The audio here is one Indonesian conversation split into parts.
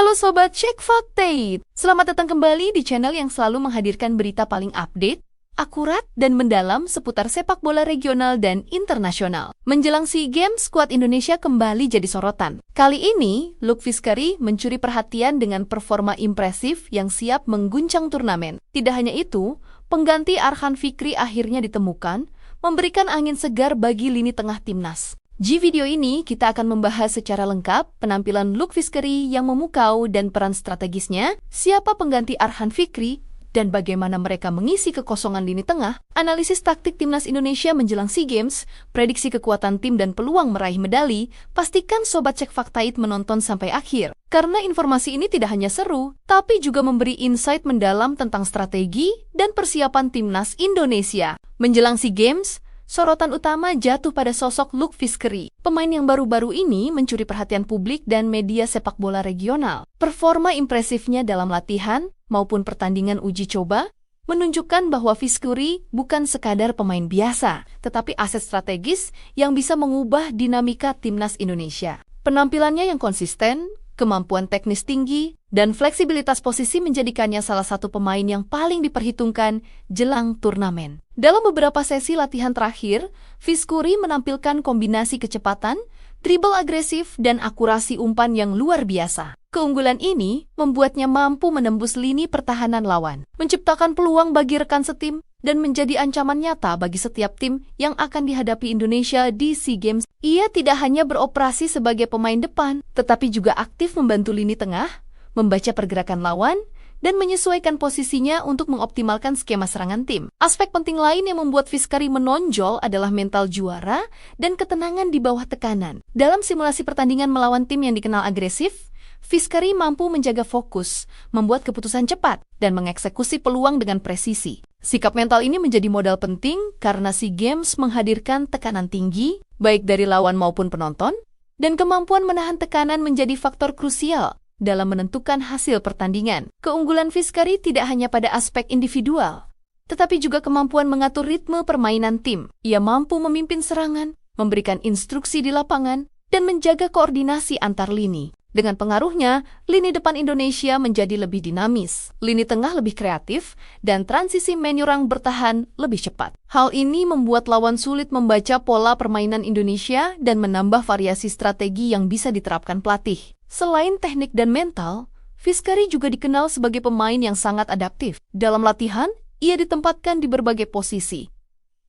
Halo Sobat Cek Fakta, selamat datang kembali di channel yang selalu menghadirkan berita paling update, akurat, dan mendalam seputar sepak bola regional dan internasional. Menjelang SEA Games, skuad Indonesia kembali jadi sorotan. Kali ini, Luke Vizcarry mencuri perhatian dengan performa impresif yang siap mengguncang turnamen. Tidak hanya itu, pengganti Arhan Fikri akhirnya ditemukan, memberikan angin segar bagi lini tengah timnas. Di video ini, kita akan membahas secara lengkap penampilan Luke Vizcarry yang memukau dan peran strategisnya, siapa pengganti Arhan Fikri, dan bagaimana mereka mengisi kekosongan lini tengah, analisis taktik timnas Indonesia menjelang SEA Games, prediksi kekuatan tim dan peluang meraih medali. Pastikan Sobat Cek Faktait menonton sampai akhir, karena informasi ini tidak hanya seru, tapi juga memberi insight mendalam tentang strategi dan persiapan timnas Indonesia. Menjelang SEA Games, sorotan utama jatuh pada sosok Luke Vizcarry. Pemain yang baru-baru ini mencuri perhatian publik dan media sepak bola regional. Performa impresifnya dalam latihan maupun pertandingan uji coba menunjukkan bahwa Vizcarry bukan sekadar pemain biasa, tetapi aset strategis yang bisa mengubah dinamika timnas Indonesia. Penampilannya yang konsisten, kemampuan teknis tinggi, dan fleksibilitas posisi menjadikannya salah satu pemain yang paling diperhitungkan jelang turnamen. Dalam beberapa sesi latihan terakhir, Vizcarry menampilkan kombinasi kecepatan, dribble agresif, dan akurasi umpan yang luar biasa. Keunggulan ini membuatnya mampu menembus lini pertahanan lawan, menciptakan peluang bagi rekan setim, dan menjadi ancaman nyata bagi setiap tim yang akan dihadapi Indonesia di SEA Games. Ia tidak hanya beroperasi sebagai pemain depan, tetapi juga aktif membantu lini tengah, membaca pergerakan lawan, dan menyesuaikan posisinya untuk mengoptimalkan skema serangan tim. Aspek penting lain yang membuat Vizcarry menonjol adalah mental juara dan ketenangan di bawah tekanan. Dalam simulasi pertandingan melawan tim yang dikenal agresif, Vizcarry mampu menjaga fokus, membuat keputusan cepat, dan mengeksekusi peluang dengan presisi. Sikap mental ini menjadi modal penting karena SEA Games menghadirkan tekanan tinggi, baik dari lawan maupun penonton, dan kemampuan menahan tekanan menjadi faktor krusial dalam menentukan hasil pertandingan. Keunggulan Vizcarry tidak hanya pada aspek individual, tetapi juga kemampuan mengatur ritme permainan tim. Ia mampu memimpin serangan, memberikan instruksi di lapangan, dan menjaga koordinasi antar lini. Dengan pengaruhnya, lini depan Indonesia menjadi lebih dinamis, lini tengah lebih kreatif, dan transisi menyerang bertahan lebih cepat. Hal ini membuat lawan sulit membaca pola permainan Indonesia dan menambah variasi strategi yang bisa diterapkan pelatih. Selain teknik dan mental, Vizcarry juga dikenal sebagai pemain yang sangat adaptif. Dalam latihan, ia ditempatkan di berbagai posisi,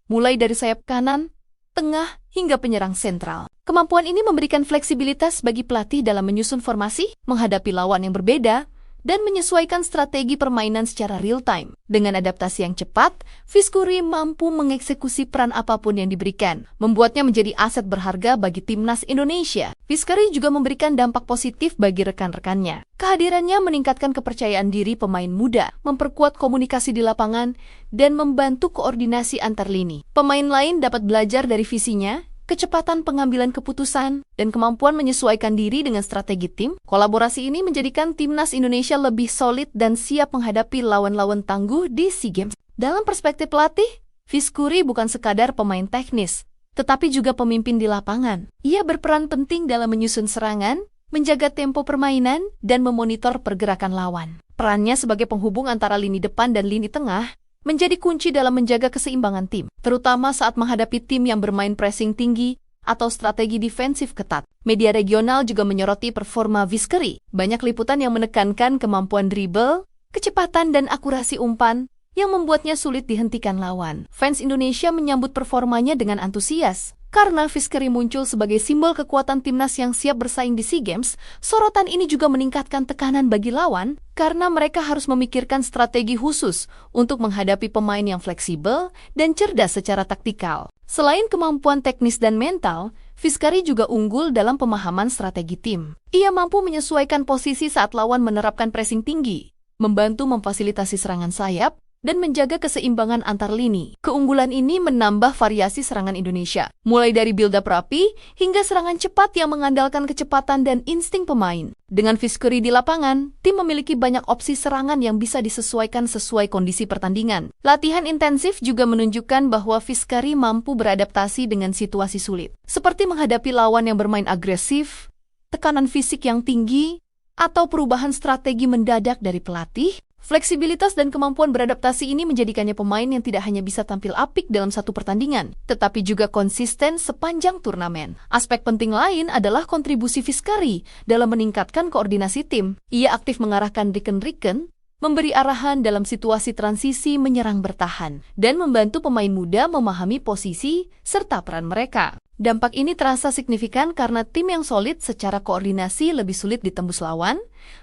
mulai dari sayap kanan, tengah, hingga penyerang sentral. Kemampuan ini memberikan fleksibilitas bagi pelatih dalam menyusun formasi, menghadapi lawan yang berbeda, dan menyesuaikan strategi permainan secara real-time. Dengan adaptasi yang cepat, Vizcarry mampu mengeksekusi peran apapun yang diberikan, membuatnya menjadi aset berharga bagi timnas Indonesia. Vizcarry juga memberikan dampak positif bagi rekan-rekannya. Kehadirannya meningkatkan kepercayaan diri pemain muda, memperkuat komunikasi di lapangan, dan membantu koordinasi antar lini. Pemain lain dapat belajar dari visinya, kecepatan pengambilan keputusan, dan kemampuan menyesuaikan diri dengan strategi tim. Kolaborasi ini menjadikan timnas Indonesia lebih solid dan siap menghadapi lawan-lawan tangguh di SEA Games. Dalam perspektif pelatih, Vizcarry bukan sekadar pemain teknis, tetapi juga pemimpin di lapangan. Ia berperan penting dalam menyusun serangan, menjaga tempo permainan, dan memonitor pergerakan lawan. Perannya sebagai penghubung antara lini depan dan lini tengah menjadi kunci dalam menjaga keseimbangan tim, terutama saat menghadapi tim yang bermain pressing tinggi atau strategi defensif ketat. Media regional juga menyoroti performa Vizcarry. Banyak liputan yang menekankan kemampuan dribble, kecepatan, dan akurasi umpan yang membuatnya sulit dihentikan lawan. Fans Indonesia menyambut performanya dengan antusias. Karena Vizcarry muncul sebagai simbol kekuatan timnas yang siap bersaing di SEA Games, sorotan ini juga meningkatkan tekanan bagi lawan karena mereka harus memikirkan strategi khusus untuk menghadapi pemain yang fleksibel dan cerdas secara taktikal. Selain kemampuan teknis dan mental, Vizcarry juga unggul dalam pemahaman strategi tim. Ia mampu menyesuaikan posisi saat lawan menerapkan pressing tinggi, membantu memfasilitasi serangan sayap, dan menjaga keseimbangan antar lini. Keunggulan ini menambah variasi serangan Indonesia, mulai dari build-up rapi hingga serangan cepat yang mengandalkan kecepatan dan insting pemain. Dengan Vizcarry di lapangan, tim memiliki banyak opsi serangan yang bisa disesuaikan sesuai kondisi pertandingan. Latihan intensif juga menunjukkan bahwa Vizcarry mampu beradaptasi dengan situasi sulit, seperti menghadapi lawan yang bermain agresif, tekanan fisik yang tinggi, atau perubahan strategi mendadak dari pelatih. Fleksibilitas dan kemampuan beradaptasi ini menjadikannya pemain yang tidak hanya bisa tampil apik dalam satu pertandingan, tetapi juga konsisten sepanjang turnamen. Aspek penting lain adalah kontribusi Vizcarri dalam meningkatkan koordinasi tim. Ia aktif mengarahkan rekan-rekan, memberi arahan dalam situasi transisi menyerang bertahan, dan membantu pemain muda memahami posisi serta peran mereka. Dampak ini terasa signifikan karena tim yang solid secara koordinasi lebih sulit ditembus lawan,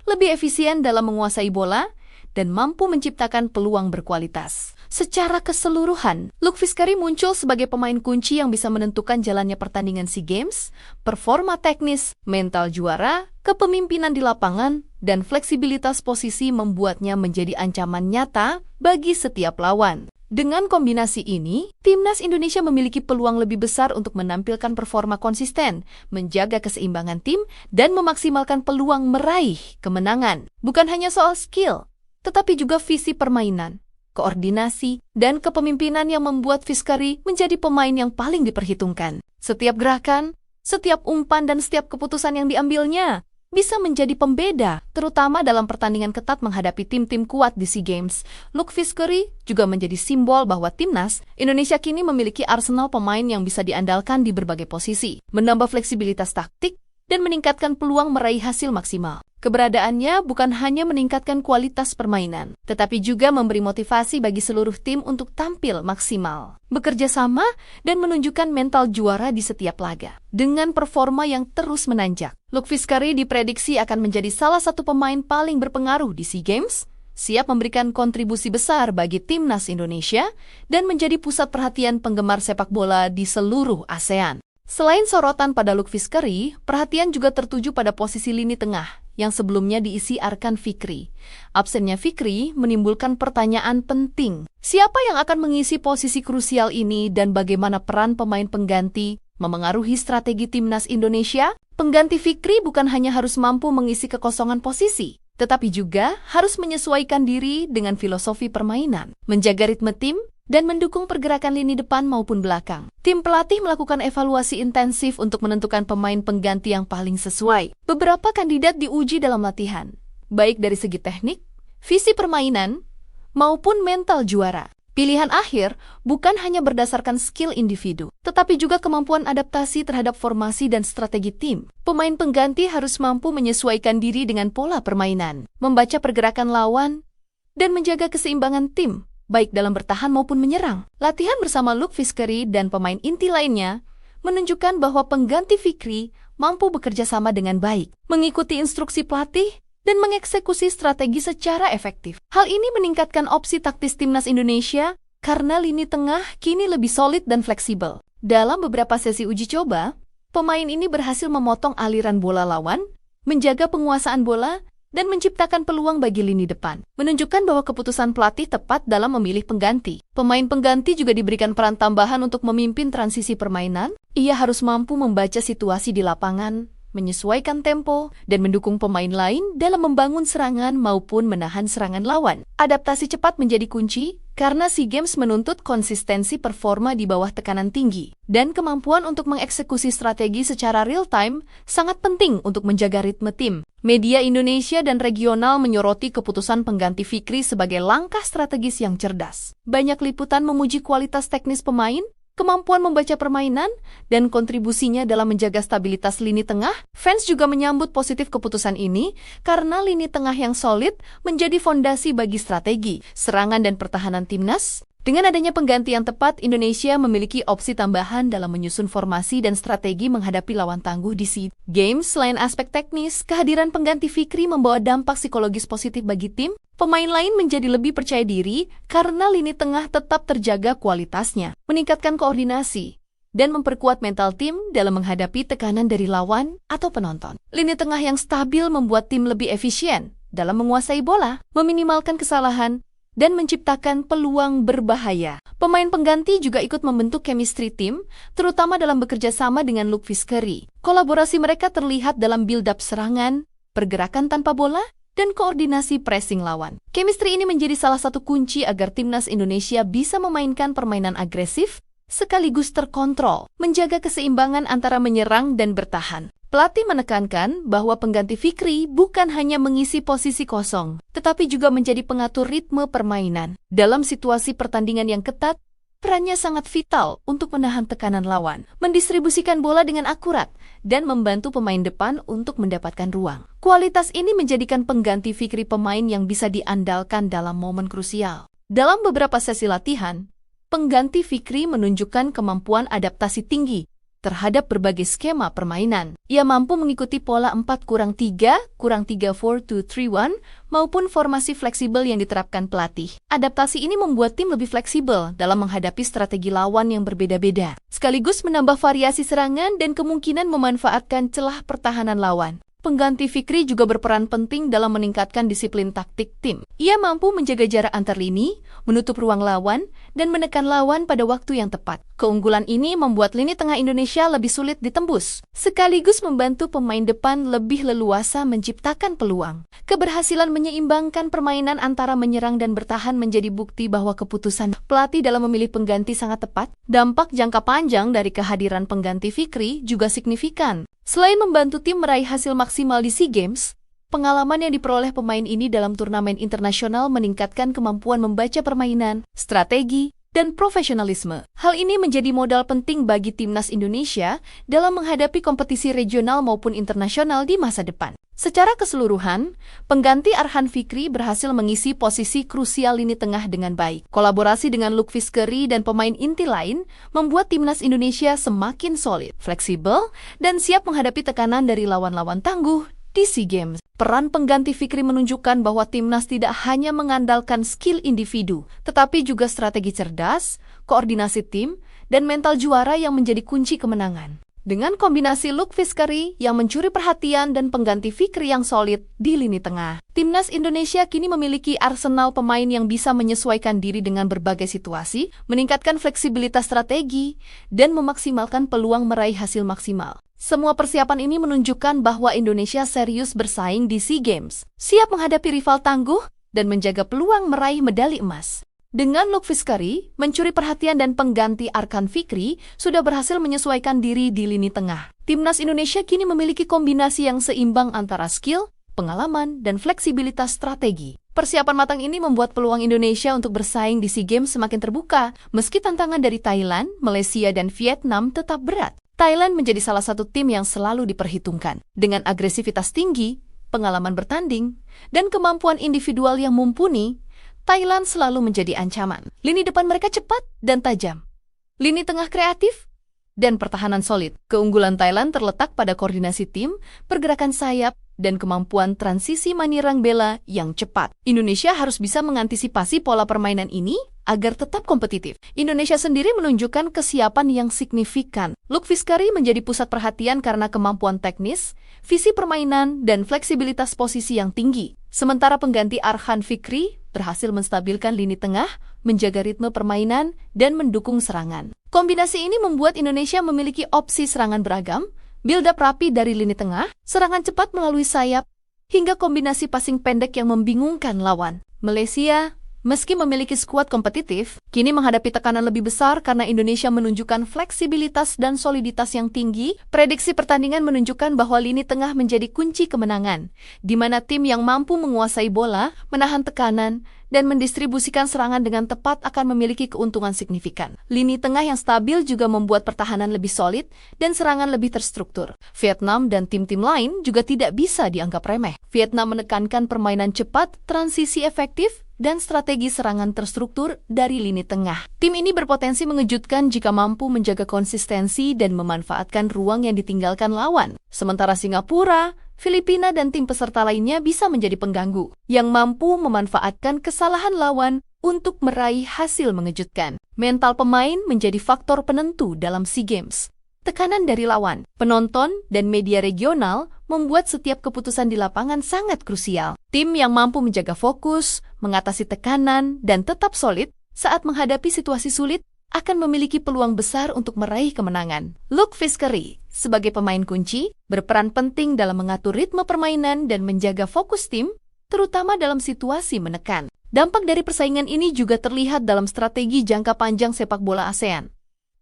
lebih efisien dalam menguasai bola, dan mampu menciptakan peluang berkualitas. Secara keseluruhan, Luc Vizcarri muncul sebagai pemain kunci yang bisa menentukan jalannya pertandingan SEA Games, performa teknis, mental juara, kepemimpinan di lapangan, dan fleksibilitas posisi membuatnya menjadi ancaman nyata bagi setiap lawan. Dengan kombinasi ini, Timnas Indonesia memiliki peluang lebih besar untuk menampilkan performa konsisten, menjaga keseimbangan tim, dan memaksimalkan peluang meraih kemenangan. Bukan hanya soal skill, tetapi juga visi permainan, koordinasi, dan kepemimpinan yang membuat Vizcarri menjadi pemain yang paling diperhitungkan. Setiap gerakan, setiap umpan, dan setiap keputusan yang diambilnya bisa menjadi pembeda, terutama dalam pertandingan ketat menghadapi tim-tim kuat di SEA Games. Luc Vizcarri juga menjadi simbol bahwa Timnas Indonesia kini memiliki arsenal pemain yang bisa diandalkan di berbagai posisi, menambah fleksibilitas taktik, dan meningkatkan peluang meraih hasil maksimal. Keberadaannya bukan hanya meningkatkan kualitas permainan, tetapi juga memberi motivasi bagi seluruh tim untuk tampil maksimal, bekerja sama, dan menunjukkan mental juara di setiap laga. Dengan performa yang terus menanjak, Luc Vizcarri diprediksi akan menjadi salah satu pemain paling berpengaruh di SEA Games, siap memberikan kontribusi besar bagi Timnas Indonesia, dan menjadi pusat perhatian penggemar sepak bola di seluruh ASEAN. Selain sorotan pada Luc Vizcarri, perhatian juga tertuju pada posisi lini tengah yang sebelumnya diisi Arkan Fikri. Absennya Fikri menimbulkan pertanyaan penting. Siapa yang akan mengisi posisi krusial ini dan bagaimana peran pemain pengganti memengaruhi strategi Timnas Indonesia? Pengganti Fikri bukan hanya harus mampu mengisi kekosongan posisi, tetapi juga harus menyesuaikan diri dengan filosofi permainan, menjaga ritme tim, dan mendukung pergerakan lini depan maupun belakang. Tim pelatih melakukan evaluasi intensif untuk menentukan pemain pengganti yang paling sesuai. Beberapa kandidat diuji dalam latihan, baik dari segi teknik, visi permainan, maupun mental juara. Pilihan akhir bukan hanya berdasarkan skill individu, tetapi juga kemampuan adaptasi terhadap formasi dan strategi tim. Pemain pengganti harus mampu menyesuaikan diri dengan pola permainan, membaca pergerakan lawan, dan menjaga keseimbangan tim, baik dalam bertahan maupun menyerang. Latihan bersama Luc Vizcarri dan pemain inti lainnya menunjukkan bahwa pengganti Fikri mampu bekerja sama dengan baik, mengikuti instruksi pelatih, dan mengeksekusi strategi secara efektif. Hal ini meningkatkan opsi taktis Timnas Indonesia karena lini tengah kini lebih solid dan fleksibel. Dalam beberapa sesi uji coba, pemain ini berhasil memotong aliran bola lawan, menjaga penguasaan bola, dan menciptakan peluang bagi lini depan, menunjukkan bahwa keputusan pelatih tepat dalam memilih pengganti. Pemain pengganti juga diberikan peran tambahan untuk memimpin transisi permainan. Ia harus mampu membaca situasi di lapangan, menyesuaikan tempo, dan mendukung pemain lain dalam membangun serangan maupun menahan serangan lawan. Adaptasi cepat menjadi kunci, karena SEA Games menuntut konsistensi performa di bawah tekanan tinggi, dan kemampuan untuk mengeksekusi strategi secara real-time sangat penting untuk menjaga ritme tim. Media Indonesia dan regional menyoroti keputusan pengganti Fikri sebagai langkah strategis yang cerdas. Banyak liputan memuji kualitas teknis pemain, kemampuan membaca permainan, dan kontribusinya dalam menjaga stabilitas lini tengah. Fans juga menyambut positif keputusan ini karena lini tengah yang solid menjadi fondasi bagi strategi, serangan, dan pertahanan Timnas. Dengan adanya pengganti yang tepat, Indonesia memiliki opsi tambahan dalam menyusun formasi dan strategi menghadapi lawan tangguh di SEA Games. Selain aspek teknis, kehadiran pengganti Fikri membawa dampak psikologis positif bagi tim. Pemain lain menjadi lebih percaya diri karena lini tengah tetap terjaga kualitasnya, meningkatkan koordinasi, dan memperkuat mental tim dalam menghadapi tekanan dari lawan atau penonton. Lini tengah yang stabil membuat tim lebih efisien dalam menguasai bola, meminimalkan kesalahan, dan menciptakan peluang berbahaya. Pemain pengganti juga ikut membentuk chemistry tim, terutama dalam bekerja sama dengan Luc Vizcarri. Kolaborasi mereka terlihat dalam build-up serangan, pergerakan tanpa bola, dan koordinasi pressing lawan. Chemistry ini menjadi salah satu kunci agar Timnas Indonesia bisa memainkan permainan agresif, sekaligus terkontrol, menjaga keseimbangan antara menyerang dan bertahan. Pelatih menekankan bahwa pengganti Fikri bukan hanya mengisi posisi kosong, tetapi juga menjadi pengatur ritme permainan. Dalam situasi pertandingan yang ketat, perannya sangat vital untuk menahan tekanan lawan, mendistribusikan bola dengan akurat, dan membantu pemain depan untuk mendapatkan ruang. Kualitas ini menjadikan pengganti Fikri pemain yang bisa diandalkan dalam momen krusial. Dalam beberapa sesi latihan, pengganti Fikri menunjukkan kemampuan adaptasi tinggi terhadap berbagai skema permainan. Ia mampu mengikuti pola 4-3, 4-2-3-1 maupun formasi fleksibel yang diterapkan pelatih. Adaptasi ini membuat tim lebih fleksibel dalam menghadapi strategi lawan yang berbeda-beda, sekaligus menambah variasi serangan dan kemungkinan memanfaatkan celah pertahanan lawan. Pengganti Fikri juga berperan penting dalam meningkatkan disiplin taktik tim. Ia mampu menjaga jarak antar lini, menutup ruang lawan, dan menekan lawan pada waktu yang tepat. Keunggulan ini membuat lini tengah Indonesia lebih sulit ditembus, sekaligus membantu pemain depan lebih leluasa menciptakan peluang. Keberhasilan menyeimbangkan permainan antara menyerang dan bertahan menjadi bukti bahwa keputusan pelatih dalam memilih pengganti sangat tepat. Dampak jangka panjang dari kehadiran pengganti Fikri juga signifikan. Selain membantu tim meraih hasil maksimal di SEA Games, pengalaman yang diperoleh pemain ini dalam turnamen internasional meningkatkan kemampuan membaca permainan, strategi, dan profesionalisme. Hal ini menjadi modal penting bagi timnas Indonesia dalam menghadapi kompetisi regional maupun internasional di masa depan. Secara keseluruhan, pengganti Arhan Fikri berhasil mengisi posisi krusial lini tengah dengan baik. Kolaborasi dengan Lukvis Keri dan pemain inti lain membuat timnas Indonesia semakin solid, fleksibel, dan siap menghadapi tekanan dari lawan-lawan tangguh di SEA Games. Peran pengganti Fikri menunjukkan bahwa timnas tidak hanya mengandalkan skill individu, tetapi juga strategi cerdas, koordinasi tim, dan mental juara yang menjadi kunci kemenangan. Dengan kombinasi Lukvis Keri yang mencuri perhatian dan pengganti Fikri yang solid di lini tengah, timnas Indonesia kini memiliki arsenal pemain yang bisa menyesuaikan diri dengan berbagai situasi, meningkatkan fleksibilitas strategi, dan memaksimalkan peluang meraih hasil maksimal. Semua persiapan ini menunjukkan bahwa Indonesia serius bersaing di SEA Games, siap menghadapi rival tangguh, dan menjaga peluang meraih medali emas. Dengan Lukvis Keri, mencuri perhatian dan pengganti Arhan Fikri sudah berhasil menyesuaikan diri di lini tengah. Timnas Indonesia kini memiliki kombinasi yang seimbang antara skill, pengalaman, dan fleksibilitas strategi. Persiapan matang ini membuat peluang Indonesia untuk bersaing di SEA Games semakin terbuka, meski tantangan dari Thailand, Malaysia, dan Vietnam tetap berat. Thailand menjadi salah satu tim yang selalu diperhitungkan. Dengan agresivitas tinggi, pengalaman bertanding, dan kemampuan individual yang mumpuni, Thailand selalu menjadi ancaman. Lini depan mereka cepat dan tajam. Lini tengah kreatif dan pertahanan solid. Keunggulan Thailand terletak pada koordinasi tim, pergerakan sayap, dan kemampuan transisi Manirang Bella yang cepat. Indonesia harus bisa mengantisipasi pola permainan ini agar tetap kompetitif. Indonesia sendiri menunjukkan kesiapan yang signifikan. Lukvis Keri menjadi pusat perhatian karena kemampuan teknis, visi permainan, dan fleksibilitas posisi yang tinggi. Sementara pengganti Arhan Fikri berhasil menstabilkan lini tengah, menjaga ritme permainan, dan mendukung serangan. Kombinasi ini membuat Indonesia memiliki opsi serangan beragam, build-up rapi dari lini tengah, serangan cepat melalui sayap, hingga kombinasi passing pendek yang membingungkan lawan. Malaysia, meski memiliki skuad kompetitif, kini menghadapi tekanan lebih besar karena Indonesia menunjukkan fleksibilitas dan soliditas yang tinggi. Prediksi pertandingan menunjukkan bahwa lini tengah menjadi kunci kemenangan, di mana tim yang mampu menguasai bola, menahan tekanan, dan mendistribusikan serangan dengan tepat akan memiliki keuntungan signifikan. Lini tengah yang stabil juga membuat pertahanan lebih solid dan serangan lebih terstruktur. Vietnam dan tim-tim lain juga tidak bisa dianggap remeh. Vietnam menekankan permainan cepat, transisi efektif, dan strategi serangan terstruktur dari lini tengah. Tim ini berpotensi mengejutkan jika mampu menjaga konsistensi dan memanfaatkan ruang yang ditinggalkan lawan. Sementara Singapura, Filipina, dan tim peserta lainnya bisa menjadi pengganggu yang mampu memanfaatkan kesalahan lawan untuk meraih hasil mengejutkan. Mental pemain menjadi faktor penentu dalam SEA Games. Tekanan dari lawan, penonton, dan media regional membuat setiap keputusan di lapangan sangat krusial. Tim yang mampu menjaga fokus, mengatasi tekanan, dan tetap solid saat menghadapi situasi sulit akan memiliki peluang besar untuk meraih kemenangan. Lukvis Keri, sebagai pemain kunci, berperan penting dalam mengatur ritme permainan dan menjaga fokus tim, terutama dalam situasi menekan. Dampak dari persaingan ini juga terlihat dalam strategi jangka panjang sepak bola ASEAN.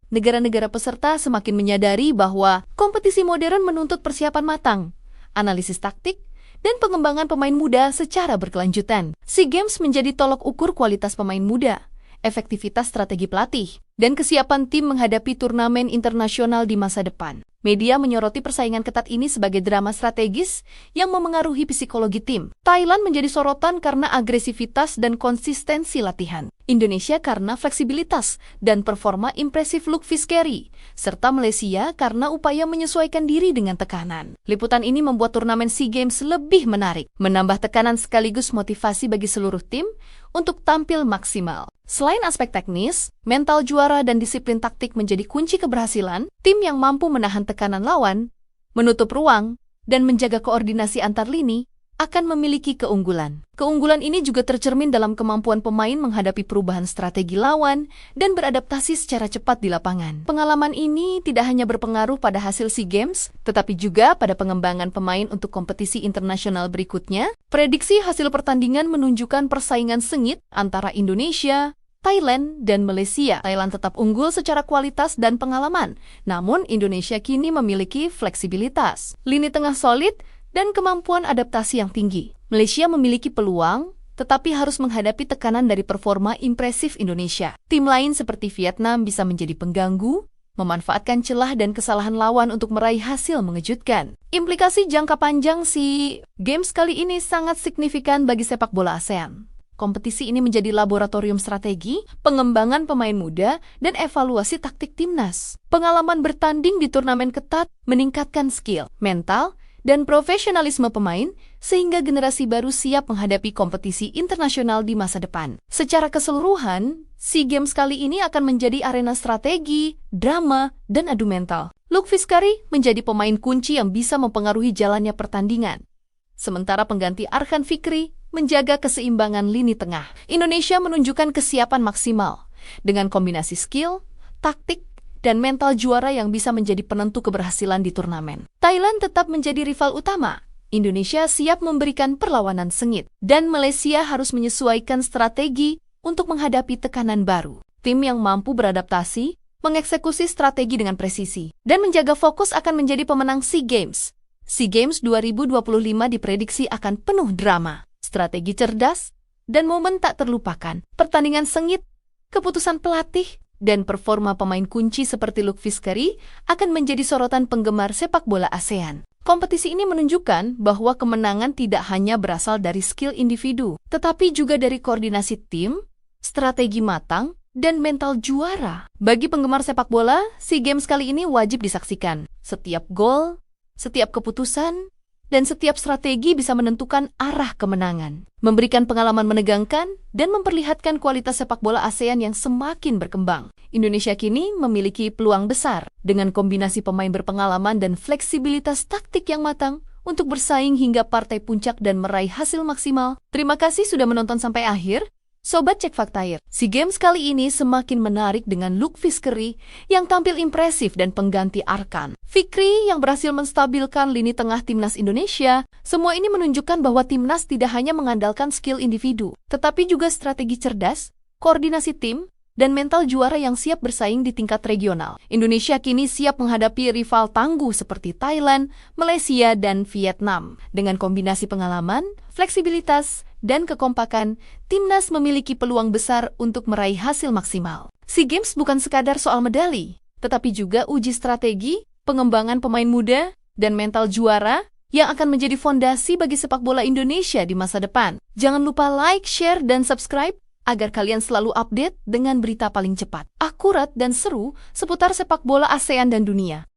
negara-negara peserta semakin menyadari bahwa kompetisi modern menuntut persiapan matang, analisis taktik, dan pengembangan pemain muda secara berkelanjutan. SEA Games menjadi tolok ukur kualitas pemain muda, efektivitas strategi pelatih, dan kesiapan tim menghadapi turnamen internasional di masa depan. Media menyoroti persaingan ketat ini sebagai drama strategis yang memengaruhi psikologi tim. Thailand menjadi sorotan karena agresivitas dan konsistensi latihan. Indonesia karena fleksibilitas dan performa impresif Luke Vizcarry, serta Malaysia karena upaya menyesuaikan diri dengan tekanan. Liputan ini membuat turnamen SEA Games lebih menarik, menambah tekanan sekaligus motivasi bagi seluruh tim untuk tampil maksimal. Selain aspek teknis, mental juara dan disiplin taktik menjadi kunci keberhasilan. Tim yang mampu menahan tekanan lawan, menutup ruang, dan menjaga koordinasi antar lini akan memiliki keunggulan. Keunggulan ini juga tercermin dalam kemampuan pemain menghadapi perubahan strategi lawan dan beradaptasi secara cepat di lapangan. Pengalaman ini tidak hanya berpengaruh pada hasil SEA Games, tetapi juga pada pengembangan pemain untuk kompetisi internasional berikutnya. Prediksi hasil pertandingan menunjukkan persaingan sengit antara Indonesia, Thailand, dan Malaysia. Thailand tetap unggul secara kualitas dan pengalaman, namun Indonesia kini memiliki fleksibilitas, lini tengah solid, dan kemampuan adaptasi yang tinggi. Malaysia memiliki peluang, tetapi harus menghadapi tekanan dari performa impresif Indonesia. Tim lain seperti Vietnam bisa menjadi pengganggu, memanfaatkan celah dan kesalahan lawan untuk meraih hasil mengejutkan. Implikasi jangka panjang SEA Games kali ini sangat signifikan bagi sepak bola ASEAN. Kompetisi ini menjadi laboratorium strategi, pengembangan pemain muda, dan evaluasi taktik timnas. Pengalaman bertanding di turnamen ketat meningkatkan skill, mental, dan profesionalisme pemain, sehingga generasi baru siap menghadapi kompetisi internasional di masa depan. Secara keseluruhan, SEA Games kali ini akan menjadi arena strategi, drama, dan adu mental. Luke Vizcarry menjadi pemain kunci yang bisa mempengaruhi jalannya pertandingan, sementara pengganti Arhan Fikri menjaga keseimbangan lini tengah. Indonesia menunjukkan kesiapan maksimal dengan kombinasi skill, taktik, dan mental juara yang bisa menjadi penentu keberhasilan di turnamen. Thailand tetap menjadi rival utama. Indonesia siap memberikan perlawanan sengit, dan Malaysia harus menyesuaikan strategi untuk menghadapi tekanan baru. Tim yang mampu beradaptasi, mengeksekusi strategi dengan presisi, dan menjaga fokus akan menjadi pemenang SEA Games. SEA Games 2025 diprediksi akan penuh drama, strategi cerdas, dan momen tak terlupakan. Pertandingan sengit, keputusan pelatih, dan performa pemain kunci seperti Luke Vizcarry akan menjadi sorotan penggemar sepak bola ASEAN. Kompetisi ini menunjukkan bahwa kemenangan tidak hanya berasal dari skill individu, tetapi juga dari koordinasi tim, strategi matang, dan mental juara. Bagi penggemar sepak bola, SEA Games kali ini wajib disaksikan. Setiap gol, setiap keputusan, dan setiap strategi bisa menentukan arah kemenangan, memberikan pengalaman menegangkan, dan memperlihatkan kualitas sepak bola ASEAN yang semakin berkembang. Indonesia kini memiliki peluang besar dengan kombinasi pemain berpengalaman dan fleksibilitas taktik yang matang untuk bersaing hingga partai puncak dan meraih hasil maksimal. Terima kasih sudah menonton sampai akhir. Sobat Cek Faktair, SEA Games kali ini semakin menarik dengan Luke Vizcarry yang tampil impresif dan pengganti Arhan Fikri yang berhasil menstabilkan lini tengah timnas Indonesia. Semua ini menunjukkan bahwa timnas tidak hanya mengandalkan skill individu, tetapi juga strategi cerdas, koordinasi tim, dan mental juara yang siap bersaing di tingkat regional. Indonesia kini siap menghadapi rival tangguh seperti Thailand, Malaysia, dan Vietnam. Dengan kombinasi pengalaman, fleksibilitas, dan kekompakan, timnas memiliki peluang besar untuk meraih hasil maksimal. SEA Games bukan sekadar soal medali, tetapi juga uji strategi, pengembangan pemain muda, dan mental juara yang akan menjadi fondasi bagi sepak bola Indonesia di masa depan. Jangan lupa like, share, dan subscribe agar kalian selalu update dengan berita paling cepat, akurat, dan seru seputar sepak bola ASEAN dan dunia.